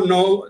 9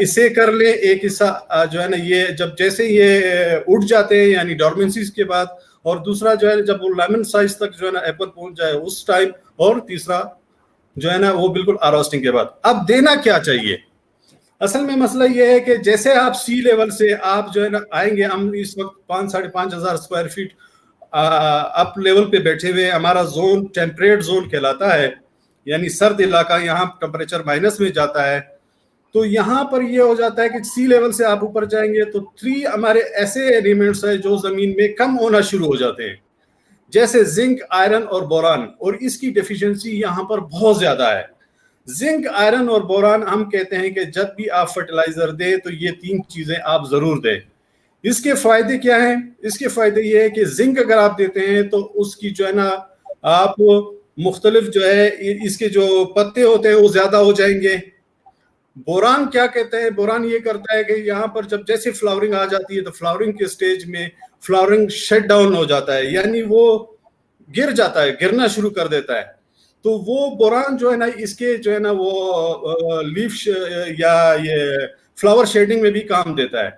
اسے کر لیں، ایک حصہ جو ہے نا یہ جب جیسے یہ اٹھ جاتے ہیں یعنی ڈورمنسی کے بعد، اور دوسرا جو ہے جب وہ لیمن سائز تک جو ہے نا ایپل پہنچ جائے اس ٹائم، اور تیسرا جو ہے نا وہ بالکل ہارویسٹنگ کے بعد۔ اب دینا کیا چاہیے؟ اصل میں مسئلہ یہ ہے کہ جیسے آپ سی لیول سے آپ جو ہے نا آئیں گے، ہم اس وقت 5,500 اسکوائر فیٹ اپ لیول پہ بیٹھے ہوئے، ہمارا زون ٹیمپریٹ زون کہلاتا ہے، یعنی سرد علاقہ، یہاں ٹمپریچر مائنس میں جاتا ہے۔ تو یہاں پر یہ ہو جاتا ہے کہ سی لیول سے آپ اوپر جائیں گے تو 3 ہمارے ایسے ایلیمنٹس ہیں جو زمین میں کم ہونا شروع ہو جاتے ہیں، جیسے زنک، آئرن اور بوران، اور اس کی ڈیفیشنسی یہاں پر بہت زیادہ ہے۔ زنک، آئرن اور بوران ہم کہتے ہیں کہ جب بھی آپ فرٹیلائزر دیں تو یہ 3 چیزیں آپ ضرور دیں۔ اس کے فائدے کیا ہیں؟ اس کے فائدے یہ ہے کہ زنک اگر آپ دیتے ہیں تو اس کی جو ہے نا آپ مختلف جو ہے اس کے جو پتے ہوتے ہیں وہ زیادہ ہو جائیں گے۔ بوران کیا کہتے ہیں؟ بوران یہ کرتا ہے کہ یہاں پر جب جیسے فلاورنگ آ جاتی ہے تو فلاورنگ کے سٹیج میں فلاورنگ شٹ ڈاؤن ہو جاتا ہے، یعنی وہ گر جاتا ہے، گرنا شروع کر دیتا ہے۔ تو وہ بوران جو ہے نا اس کے جو ہے نا وہ لیف یا یہ فلاور شیڈنگ میں بھی کام دیتا ہے۔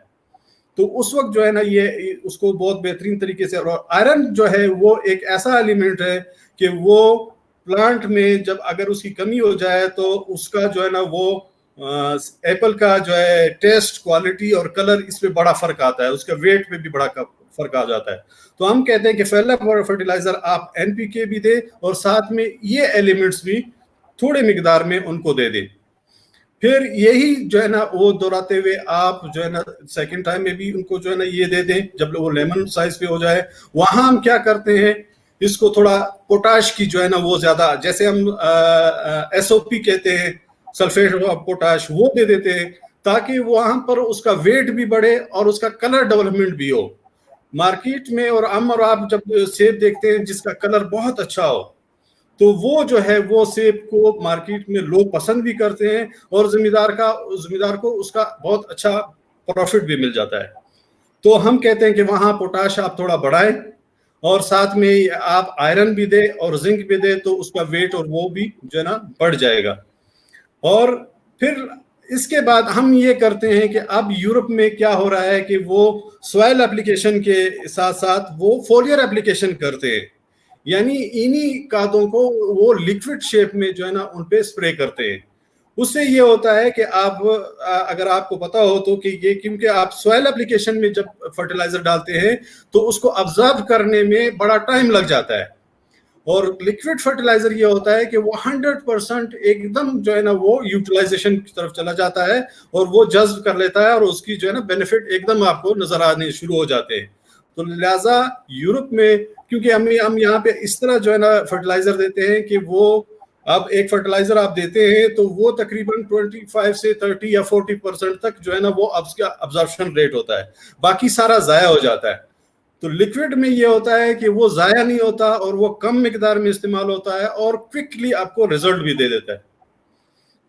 تو اس وقت جو ہے نا یہ اس کو بہت بہترین طریقے سے، اور آئرن جو ہے وہ ایک ایسا ایلیمنٹ ہے کہ وہ پلانٹ میں جب اگر اس کی کمی ہو جائے تو اس کا جو ہے نا وہ ایپل کا جو ہے ٹیسٹ، کوالٹی اور کلر، اس پہ بڑا فرق آتا ہے، اس کا ویٹ پہ بھی بڑا فرق آ جاتا ہے۔ تو ہم کہتے ہیں کہ پہلا فرٹیلائزر آپ NPK بھی دے اور ساتھ میں یہ ایلیمنٹس بھی تھوڑے مقدار میں ان کو دے دیں۔ پھر یہی جو ہے نا وہ دہراتے ہوئے آپ جو ہے نا سیکنڈ ٹائم میں بھی ان کو جو ہے نا یہ دے دیں جب وہ لیمن سائز پہ ہو جائے۔ وہاں ہم کیا کرتے ہیں، اس کو تھوڑا پوٹاش کی جو ہے نا وہ زیادہ، جیسے ہم SOP کہتے ہیں، سلفیٹ آف پوٹاش، وہ دے دیتے ہیں تاکہ وہاں پر اس کا ویٹ بھی بڑھے اور اس کا کلر ڈیولپمنٹ بھی ہو۔ مارکیٹ میں اور ہم اور آپ جب سیب دیکھتے ہیں جس کا کلر بہت اچھا ہو تو وہ جو ہے وہ سیب کو مارکیٹ میں لوگ پسند بھی کرتے ہیں، اور زمیندار کو اس کا بہت اچھا پروفٹ بھی مل جاتا ہے۔ تو ہم کہتے ہیں کہ وہاں پوٹاش آپ تھوڑا بڑھائیں اور ساتھ میں آپ آئرن بھی دیں اور زنک بھی دیں، تو اس کا ویٹ اور وہ بھی جو ہے نا بڑھ جائے گا۔ اور پھر اس کے بعد ہم یہ کرتے ہیں کہ اب یورپ میں کیا ہو رہا ہے کہ وہ سوائل اپلیکیشن کے ساتھ ساتھ وہ فولیئر اپلیکیشن کرتے ہیں، یعنی انہی کادوں کو وہ لیکوڈ شیپ میں جو ہے نا ان پہ اسپرے کرتے ہیں۔ اس سے یہ ہوتا ہے کہ آپ اگر آپ کو پتا ہو تو کہ یہ کیونکہ آپ سوائل اپلیکیشن میں جب فرٹیلائزر ڈالتے ہیں تو اس کو ابزرو کرنے میں بڑا ٹائم لگ جاتا ہے، اور لیکوڈ فرٹیلائزر یہ ہوتا ہے کہ وہ 100% ایک دم جو ہے نا وہ یوٹیلائزیشن کی طرف چلا جاتا ہے اور وہ جذب کر لیتا ہے، اور اس کی جو ہے نا بینیفٹ ایک دم آپ کو نظر آنے شروع ہو جاتے ہیں۔ تو لہٰذا یورپ میں کیونکہ ہم یہاں پہ اس طرح جو ہے نا فرٹیلائزر دیتے ہیں کہ وہ اب ایک فرٹیلائزر آپ دیتے ہیں تو وہ تقریباً 25 سے 30 یا 40% تک جو ہے نا وہ اب کا ابزارپشن ریٹ ہوتا ہے، باقی سارا ضائع ہو جاتا ہے۔ تو لیکوڈ میں یہ ہوتا ہے کہ وہ ضائع نہیں ہوتا اور وہ کم مقدار میں استعمال ہوتا ہے اور کوئکلی آپ کو ریزلٹ بھی دے دیتا ہے۔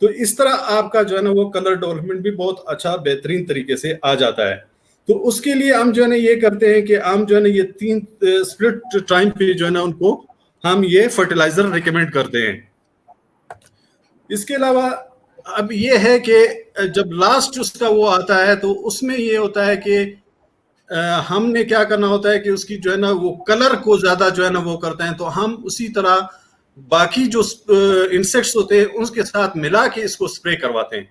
تو اس طرح آپ کا جو ہے نا وہ کلر ڈیولپمنٹ بھی بہت اچھا بہترین طریقے سے آ جاتا ہے۔ تو اس کے لیے ہم جو ہے نا یہ کرتے ہیں کہ ہم جو ہے نا یہ 3 اسپلٹ ٹائم پہ جو ہے نا ان کو ہم یہ فرٹیلائزر ریکمینڈ کرتے ہیں۔ اس کے علاوہ اب یہ ہے کہ جب لاسٹ اس کا وہ آتا ہے تو اس میں یہ ہوتا ہے کہ ہم نے کیا کرنا ہوتا ہے کہ اس کی جو ہے نا وہ کلر کو زیادہ جو ہے نا وہ کرتے ہیں، تو ہم اسی طرح باقی جو انسیکٹس ہوتے ہیں اس کے ساتھ ملا کے اس کو اسپرے کرواتے ہیں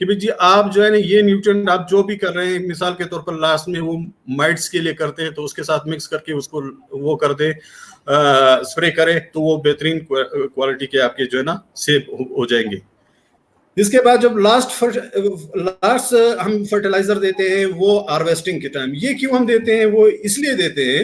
کہ بھئی جی آپ جو ہے نا یہ نیوٹرینٹ آپ جو بھی کر رہے ہیں، مثال کے طور پر لاسٹ میں وہ مائٹس کے لیے کرتے ہیں تو اس کے ساتھ مکس کر کے اس کو وہ کر دیں، اسپرے کریں، تو وہ بہترین کوالٹی کے آپ کے جو ہے نا سیب ہو جائیں گے۔ اس کے بعد جب لاسٹ ہم فرٹیلائزر دیتے ہیں وہ ہارویسٹنگ کے ٹائم۔ یہ کیوں ہم دیتے ہیں؟ وہ اس لیے دیتے ہیں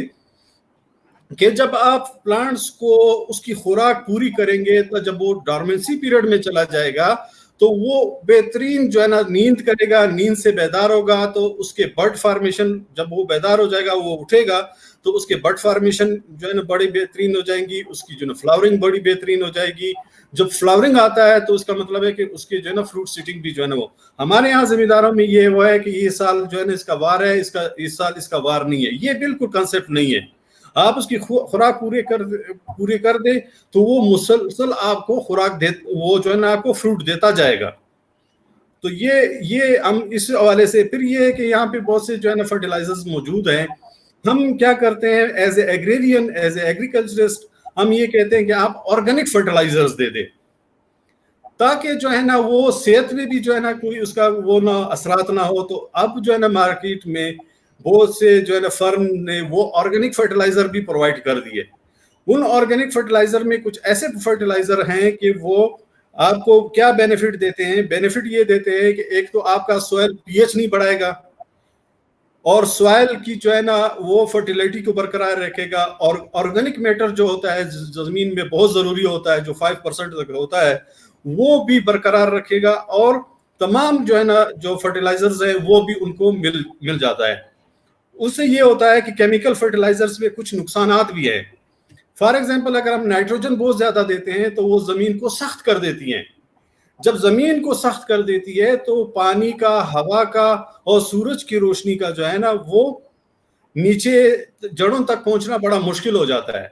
کہ جب آپ پلانٹس کو اس کی خوراک پوری کریں گے تو جب وہ ڈارمنسی پیریڈ میں چلا جائے گا تو وہ بہترین جو ہے نا نیند کرے گا، نیند سے بیدار ہوگا، تو اس کے بڈ فارمیشن جب وہ بیدار ہو جائے گا، وہ اٹھے گا تو اس کے بڈ فارمیشن جو ہے نا بڑی بہترین ہو جائیں گی، اس کی جو ہے نا فلاورنگ بڑی بہترین ہو جائے گی۔ جب فلاورنگ آتا ہے تو اس کا مطلب ہے کہ اس کی جو ہے نا فروٹ سیٹنگ بھی جو ہے نا وہ ہمارے یہاں زمینداروں میں یہ وہ ہے کہ یہ سال جو ہے نا اس کا وار ہے، اس سال اس کا وار نہیں ہے۔ یہ بالکل کنسیپٹ نہیں ہے۔ آپ اس کی خوراک پورے کر دیں تو وہ مسلسل آپ کو خوراک وہ جو ہے نا آپ کو فروٹ دیتا جائے گا۔ تو یہ ہم اس حوالے سے پھر یہ ہے کہ یہاں پہ بہت سے جو ہے نا فرٹیلائزرز موجود ہیں. ہم کیا کرتے ہیں as a agrarian, as a agriculturist, ہم یہ کہتے ہیں کہ آپ آرگینک فرٹیلائزرز دے دیں تاکہ جو ہے نا وہ صحت میں بھی جو ہے نا کوئی اس کا وہ نہ اثرات نہ ہو. تو اب جو ہے نا مارکیٹ میں بہت سے جو ہے نا فرم نے وہ آرگینک فرٹیلائزر بھی پرووائڈ کر دیے. ان آرگینک فرٹیلائزر میں کچھ ایسے فرٹیلائزر ہیں کہ وہ آپ کو کیا بینیفٹ دیتے ہیں. بینیفٹ یہ دیتے ہیں کہ ایک تو آپ کا سوائل پی ایچ نہیں بڑھائے گا اور سوائل کی جو ہے نا وہ فرٹیلٹی کو برقرار رکھے گا, اور آرگینک میٹر جو ہوتا ہے زمین میں بہت ضروری ہوتا ہے جو 5% تک ہوتا ہے وہ بھی برقرار رکھے گا, اور تمام جو ہے نا جو فرٹیلائزرز ہیں وہ بھی ان کو مل جاتا ہے. اس سے یہ ہوتا ہے کہ کیمیکل فرٹیلائزرز میں کچھ نقصانات بھی ہیں. فار ایگزامپل اگر ہم نائٹروجن بہت زیادہ دیتے ہیں تو وہ زمین کو سخت کر دیتی ہیں. جب زمین کو سخت کر دیتی ہے تو پانی کا، ہوا کا اور سورج کی روشنی کا جو ہے نا وہ نیچے جڑوں تک پہنچنا بڑا مشکل ہو جاتا ہے.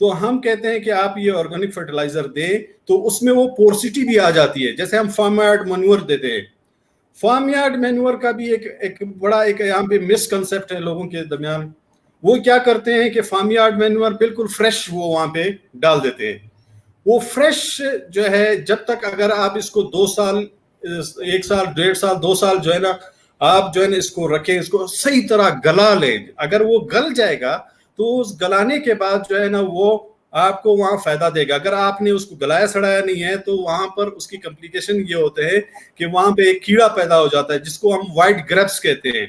تو ہم کہتے ہیں کہ آپ یہ آرگینک فرٹیلائزر دیں تو اس میں وہ پورسٹی بھی آ جاتی ہے. جیسے ہم فارم یارڈ مینور دیتے ہیں, فارم یارڈ مینور کا بھی ایک بڑا یہاں پہ مس کنسپٹ ہے لوگوں کے درمیان. وہ کیا کرتے ہیں کہ فارم یارڈ مینور بالکل فریش وہ وہاں پہ ڈال دیتے ہیں. وہ فریش جو ہے جب تک اگر آپ اس کو 2 سال، 1 سال، 1.5 سال، 2 سال جو ہے نا آپ جو ہے نا اس کو رکھیں، اس کو صحیح طرح گلا لیں. اگر وہ گل جائے گا تو اس گلانے کے بعد جو ہے نا وہ آپ کو وہاں فائدہ دے گا. اگر آپ نے اس کو گلایا سڑایا نہیں ہے تو وہاں پر اس کی کمپلیکیشن یہ ہوتے ہیں کہ وہاں پہ ایک کیڑا پیدا ہو جاتا ہے جس کو ہم وائٹ گریپس کہتے ہیں.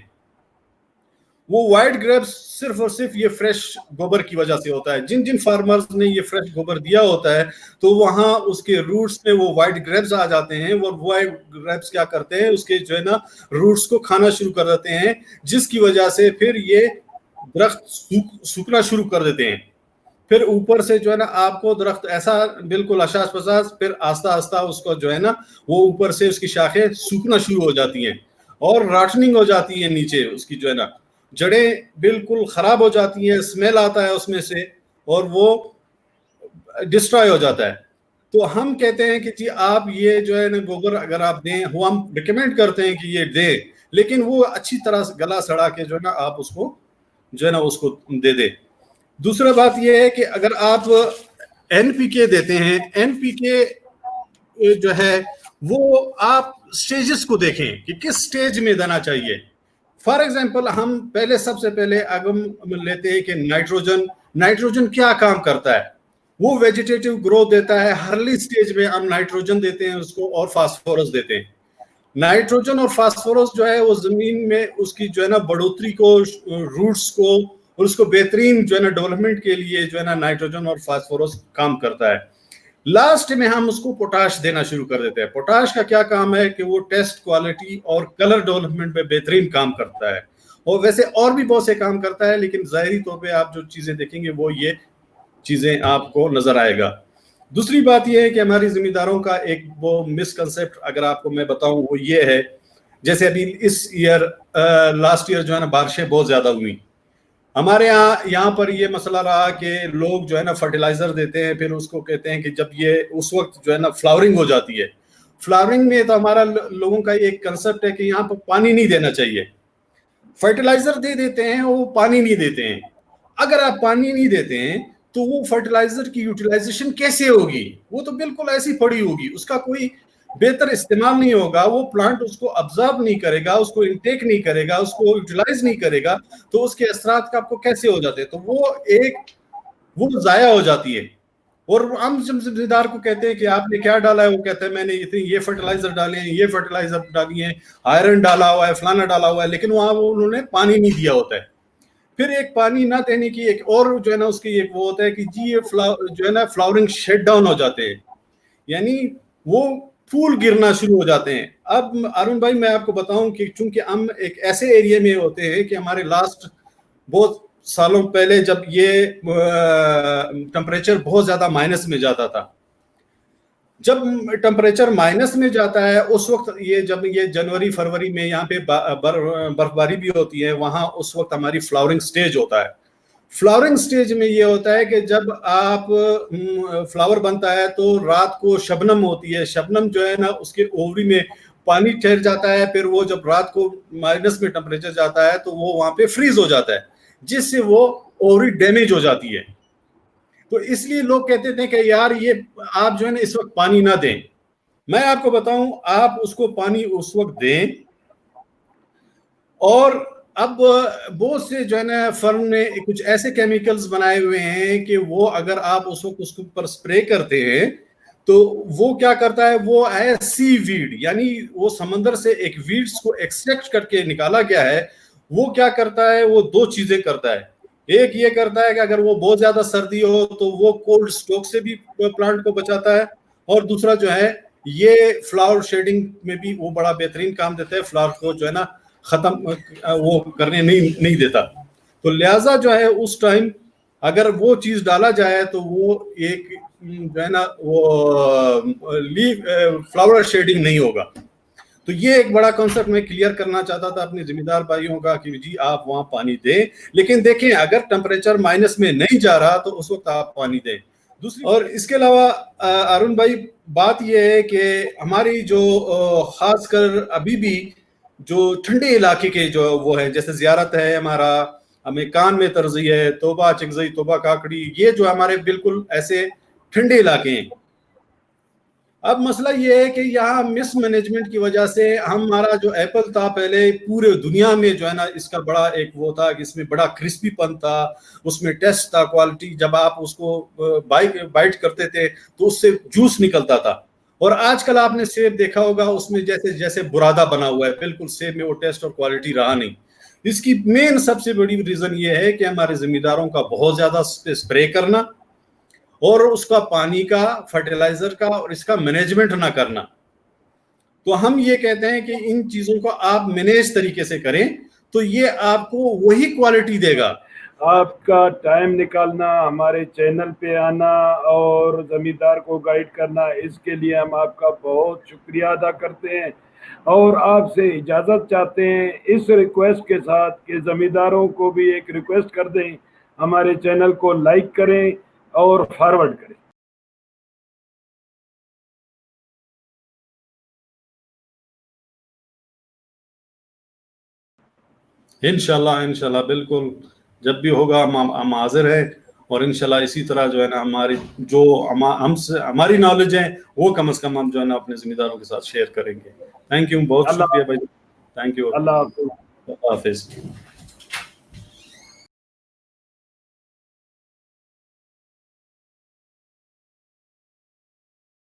وہ وائٹ گریپس صرف اور صرف یہ فریش گوبر کی وجہ سے ہوتا ہے. جن فارمرز نے یہ فریش گوبر دیا ہوتا ہے تو وہاں اس کے روٹس میں وہ وائٹ گریپس آ جاتے ہیں. وہ وائٹ گریپس کیا کرتے ہیں اس کے جو ہے نا روٹس کو کھانا شروع کر دیتے ہیں, جس کی وجہ سے پھر یہ درخت سوکھنا شروع کر دیتے ہیں. پھر اوپر سے جو ہے نا آپ کو درخت ایسا بالکل اشاش پشاش پھر آہستہ آہستہ اس کو جو ہے نا وہ اوپر سے اس کی شاخیں سوکھنا شروع ہو جاتی ہیں اور راٹننگ ہو جاتی ہے. نیچے اس کی جو ہے نا جڑیں بالکل خراب ہو جاتی ہیں, اسمیل آتا ہے اس میں سے اور وہ ڈسٹرائے ہو جاتا ہے. تو ہم کہتے ہیں کہ جی آپ یہ جو ہے نا گوبر اگر آپ دیں, وہ ہم ریکمینڈ کرتے ہیں کہ یہ دیں, لیکن وہ اچھی طرح سے گلا سڑا کے جو ہے نا آپ اس کو جو ہے نا اس کو دے دیں. دوسرا بات یہ ہے کہ اگر آپ این پی کے دیتے ہیں, این پی کے جو ہے وہ آپ سٹیجز کو دیکھیں کہ کس سٹیج میں دینا چاہیے. فار ایگزامپل ہم سب سے پہلے اگر ہم لیتے ہیں کہ نائٹروجن کیا کام کرتا ہے. وہ ویجیٹیٹو گروتھ دیتا ہے. ارلی سٹیج میں ہم نائٹروجن دیتے ہیں اس کو, اور فاسفورس دیتے ہیں. نائٹروجن اور فاسفورس جو ہے وہ زمین میں اس کی جو ہے نا بڑھوتری کو, روٹس کو اور اس کو بہترین جو ہے نا ڈیولپمنٹ کے لیے جو ہے نا نائٹروجن اور فاسفورس کام کرتا ہے. لاسٹ میں ہم اس کو پوٹاش دینا شروع کر دیتے ہیں. پوٹاش کا کیا کام ہے کہ وہ ٹیسٹ کوالٹی اور کلر ڈیولپمنٹ پہ بہترین کام کرتا ہے, اور ویسے اور بھی بہت سے کام کرتا ہے, لیکن ظاہری طور پہ آپ جو چیزیں دیکھیں گے وہ یہ چیزیں آپ کو نظر آئے گا. دوسری بات یہ ہے کہ ہماری زمینداروں کا ایک وہ مس کنسپٹ اگر آپ کو میں بتاؤں وہ یہ ہے, جیسے ابھی اس ایئر لاسٹ ایئر جو ہے نا بارشیں بہت زیادہ ہوئی. ہمارے یہاں پر یہ مسئلہ رہا کہ لوگ جو ہے نا فرٹیلائزر دیتے ہیں, پھر اس کو کہتے ہیں کہ جب یہ اس وقت جو ہے نا فلاورنگ ہو جاتی ہے. فلاورنگ میں تو ہمارا لوگوں کا ایک کنسپٹ ہے کہ یہاں پر پانی نہیں دینا چاہیے. فرٹیلائزر دے دیتے ہیں, وہ پانی نہیں دیتے ہیں. اگر آپ پانی نہیں دیتے ہیں تو وہ فرٹیلائزر کی یوٹیلائزیشن کیسے ہوگی؟ وہ تو بالکل ایسی پڑی ہوگی, اس کا کوئی بہتر استعمال نہیں ہوگا. وہ پلانٹ اس کو ابزارب نہیں کرے گا, اس کو انٹیک نہیں کرے گا, اس کو یوٹیلائز نہیں کرے گا, تو اس کے اثرات کا آپ کو کیسے ہو جاتے ہیں؟ تو وہ ضائع ہو جاتی ہے. اور ہم ذمہ دار کو کہتے ہیں کہ آپ نے کیا ڈالا ہے, وہ کہتے ہیں میں نے یہ فرٹیلائزر ڈالے ہیں, یہ فرٹیلائزر ڈالی ہیں, آئرن ڈالا ہوا ہے, فلانا ڈالا ہوا ہے, لیکن وہاں انہوں نے پانی نہیں دیا ہوتا ہے. پھر ایک پانی نہ دینے کی ایک اور جو ہے نا اس کی ایک وہ ہوتا ہے کہ جی یہ جو ہے نا فلاورنگ شٹ ڈاؤن ہو جاتے ہیں, یعنی وہ پھول گرنا شروع ہو جاتے ہیں. اب ارون بھائی میں آپ کو بتاؤں کہ چونکہ ہم ایک ایسے ایریے میں ہوتے ہیں کہ ہمارے لاسٹ بہت سالوں پہلے جب یہ ٹمپریچر بہت زیادہ مائنس میں جاتا تھا, جب ٹمپریچر مائنس میں جاتا ہے اس وقت جب یہ جنوری فروری میں یہاں پہ برف باری بھی ہوتی ہے, وہاں اس وقت ہماری فلاورنگ سٹیج ہوتا ہے. فلاورنگ سٹیج میں یہ ہوتا ہے کہ جب آپ فلاور بنتا ہے تو رات کو شبنم ہوتی ہے. شبنم جو ہے نا اس کے اووری میں پانی ٹھہر جاتا ہے، پھر وہ جب رات کو مائنس میں ٹمپریچر جاتا ہے تو وہ وہاں پہ فریز ہو جاتا ہے، جس سے وہ اووری ڈیمیج ہو جاتی ہے. تو اس لیے لوگ کہتے تھے کہ یار یہ آپ جو ہے نا اس وقت پانی نہ دیں. میں آپ کو بتاؤں، آپ اس کو پانی اس وقت دیں. اور اب بہت سے جو ہے نا فرم نے کچھ ایسے کیمیکلز بنائے ہوئے ہیں کہ وہ اگر آپ اس وقت اس کے اوپر اسپرے کرتے ہیں تو وہ کیا کرتا ہے، وہ ہے سی ویڈ، یعنی وہ سمندر سے ایک ویڈز کو ایکسٹریکٹ کر کے نکالا گیا ہے. وہ کیا کرتا ہے، وہ دو چیزیں کرتا ہے. ایک یہ کرتا ہے کہ اگر وہ بہت زیادہ سردی ہو تو وہ کولڈ سٹوک سے بھی پلانٹ کو بچاتا ہے، اور دوسرا جو ہے یہ فلاور شیڈنگ میں بھی وہ بڑا بہترین کام دیتا ہے، فلاور کو جو ہے نا ختم وہ کرنے نہیں دیتا. تو لہٰذا جو ہے اس ٹائم اگر وہ چیز ڈالا جائے تو وہ ایک جو ہے نا وہ فلاور شیڈنگ نہیں ہوگا. تو یہ ایک بڑا کانسیپٹ میں کلیئر کرنا چاہتا تھا اپنے ذمہ دار بھائیوں کا کہ جی آپ وہاں پانی دیں، لیکن دیکھیں اگر ٹمپریچر مائنس میں نہیں جا رہا تو اس وقت آپ پانی دیں. اور اس کے علاوہ ارون بھائی بات یہ ہے کہ ہماری جو خاص کر ابھی بھی جو ٹھنڈے علاقے کے جو وہ ہے، جیسے زیارت ہے ہمارا، ہمیں کان میں ترزی ہے، توبہ چگزئی، توبہ کاکڑی، یہ جو ہمارے بالکل ایسے ٹھنڈے علاقے ہیں. اب مسئلہ یہ ہے کہ یہاں مس مینجمنٹ کی وجہ سے ہمارا جو ایپل تھا پہلے پورے دنیا میں جو ہے نا اس کا بڑا ایک وہ تھا کہ اس میں بڑا کرسپی پن تھا، اس میں ٹیسٹ تھا، کوالٹی، جب آپ اس کو بائٹ کرتے تھے تو اس سے جوس نکلتا تھا. اور آج کل آپ نے سیب دیکھا ہوگا، اس میں جیسے برادہ بنا ہوا ہے، بالکل سیب میں وہ ٹیسٹ اور کوالٹی رہا نہیں. اس کی مین سب سے بڑی ریزن یہ ہے کہ ہمارے ذمہ داروں کا بہت زیادہ اسپرے کرنا اور اس کا پانی کا، فرٹیلائزر کا اور اس کا مینجمنٹ نہ کرنا. تو ہم یہ کہتے ہیں کہ ان چیزوں کو آپ مینیج طریقے سے کریں تو یہ آپ کو وہی کوالٹی دے گا. آپ کا ٹائم نکالنا، ہمارے چینل پہ آنا اور زمیندار کو گائیڈ کرنا، اس کے لیے ہم آپ کا بہت شکریہ ادا کرتے ہیں اور آپ سے اجازت چاہتے ہیں اس ریکویسٹ کے ساتھ کہ زمینداروں کو بھی ایک ریکویسٹ کر دیں، ہمارے چینل کو لائک کریں اور فارورڈ کریں. انشاءاللہ بالکل، جب بھی ہوگا ہم حاضر ہیں، اور انشاءاللہ اسی طرح جو ہے نا ہماری جو ہماری نالج ہے وہ کم از کم ہم جو ہے نا اپنے ذمہ داروں کے ساتھ شیئر کریں گے. تھینک یو، بہت شکریہ بھائی، تھینک یو، اللہ حافظ. اللہ حافظ.